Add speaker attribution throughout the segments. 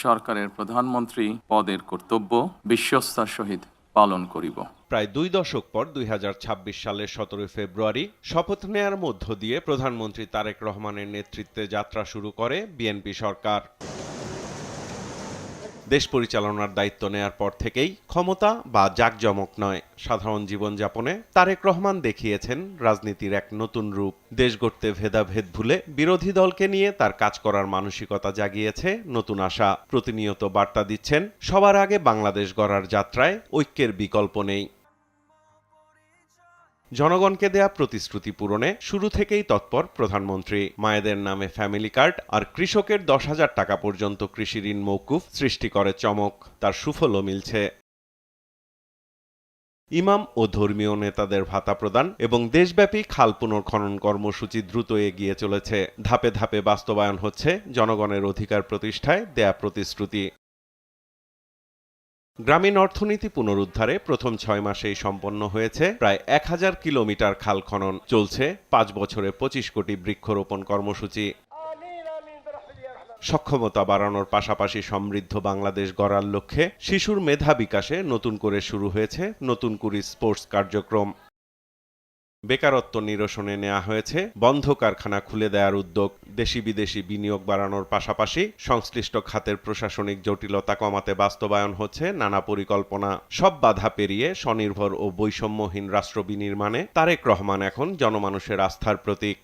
Speaker 1: সরকারের প্রধানমন্ত্রী পদের কর্তব্য বিশ্বস্তার সহিত পালন করিব।
Speaker 2: প্রায় 2 দশক পর 2026 সালের 17 ফেব্রুয়ারি শপথ নেয়ার মধ্য দিয়ে প্রধানমন্ত্রী তারেক রহমানের নেতৃত্বে যাত্রা শুরু করে বিএনপি সরকার। দেশ পরিচালনার দায়িত্ব নেয়ার পর থেকেই ক্ষমতা বা জাঁকজমক নয়, সাধারণ জীবনযাপনে তারেক রহমান দেখিয়েছেন রাজনীতির এক নতুন রূপ। দেশ গড়তে ভেদাভেদ ভুলে বিরোধী দলকে নিয়ে তার কাজ করার মানসিকতা জাগিয়েছে নতুন আশা। প্রতিনিয়ত বার্তা দিচ্ছেন, সবার আগে বাংলাদেশ গড়ার যাত্রায় ঐক্যের বিকল্প নেই। জনগণকে দেয়া প্রতিশ্রুতি পূরণে শুরু থেকেই তৎপর প্রধানমন্ত্রী। মায়েদের নামে ফ্যামিলি কার্ড আর কৃষকের 10,000 টাকা পর্যন্ত কৃষি ঋণ মওকুফ সৃষ্টি করে চমক। তার সুফলও মিলছে। ইমাম ও ধর্মীয় নেতাদের ভাতা প্রদান এবং দেশব্যাপী খাল পুনর্খনন কর্মসূচি দ্রুত এগিয়ে চলেছে। ধাপে ধাপে বাস্তবায়ন হচ্ছে জনগণের অধিকার প্রতিষ্ঠায় দেয়া প্রতিশ্রুতি। গ্রামীণ অর্থনীতি পুনরুদ্ধারে প্রথম 6 মাসেই সম্পন্ন হয়েছে প্রায় 1000 কিলোমিটার খাল খনন। চলছে 5 বছরে 25 কোটি বৃক্ষরোপণ কর্মসূচি। সক্ষমতা বাড়ানোর পাশাপাশি সমৃদ্ধ বাংলাদেশ গড়ার লক্ষ্যে শিশুর মেধা বিকাশে নতুন করে শুরু হয়েছে নতুন কুড়ি স্পোর্টস কার্যক্রম। বেকারত্ব নিরসনে নেওয়া হয়েছে বন্ধ কারখানা খুলে দেওয়ার উদ্যোগ। দেশি বিদেশি বিনিয়োগ বাড়ানোর পাশাপাশি সংশ্লিষ্ট খাতের প্রশাসনিক জটিলতা কমাতে বাস্তবায়ন হচ্ছে নানা পরিকল্পনা। সব বাধা পেরিয়ে স্বনির্ভর ও বৈষম্যহীন রাষ্ট্র বিনির্মাণে তারেক রহমান এখন জনমানুষের আস্থার প্রতীক।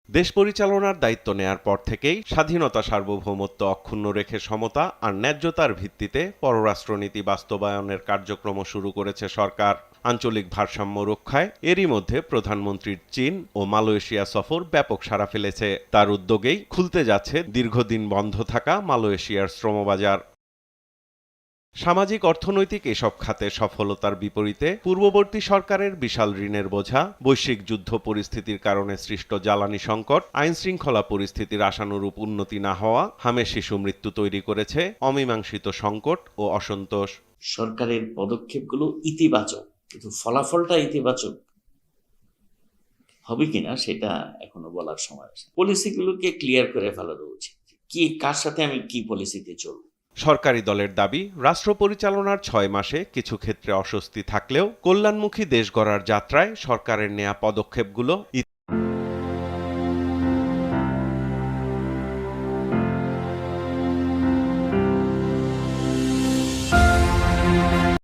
Speaker 2: দেশ পরিচালনার দায়িত্ব নেয়ার পর থেকেই স্বাধীনতা, সার্বভৌমত্ব অক্ষুণ্ণ রেখে সমতা আর ন্যায্যতার ভিত্তিতে পররাষ্ট্রনীতি বাস্তবায়নের কার্যক্রম শুরু করেছে সরকার। আঞ্চলিক ভারসাম্য রক্ষায় এরই মধ্যে প্রধানমন্ত্রীর চীন ও মালয়েশিয়া সফর ব্যাপক সাড়া ফেলেছে। তার উদ্যোগেই খুলতে যাচ্ছে দীর্ঘদিন বন্ধ থাকা মালয়েশিয়ার শ্রমবাজার। সামাজিক অর্থনৈতিক এসব খাতে সফলতার বিপরীতে পূর্ববর্তী সরকারের বিশাল ঋণের বোঝা, বৈশ্বিক যুদ্ধ পরিস্থিতির কারণে সৃষ্ট জ্বালানি সংকট, আইনশৃঙ্খলা পরিস্থিতির আশানুরূপ উন্নতি না হওয়া হামে শিশু মৃত্যু তৈরি করেছে অমীমাংসিত সংকট ও অসন্তোষ।
Speaker 3: সরকারের পদক্ষেপগুলো ইতিবাচক, কিন্তু ফলাফলটা ইতিবাচক হবে কিনা সেটা এখনো বলার সময় আছে। পলিসিগুলোকে ক্লিয়ার করে ফেলানো উচিত, কি কার সাথে আমি কি পলিসিতে চলব।
Speaker 2: সরকারি দলের দাবি, রাষ্ট্র পরিচালনার 6 মাসে কিছু ক্ষেত্রে অস্বস্তি থাকলেও কল্যাণমুখী দেশ গড়ার যাত্রায় সরকারের নেয়া পদক্ষেপগুলো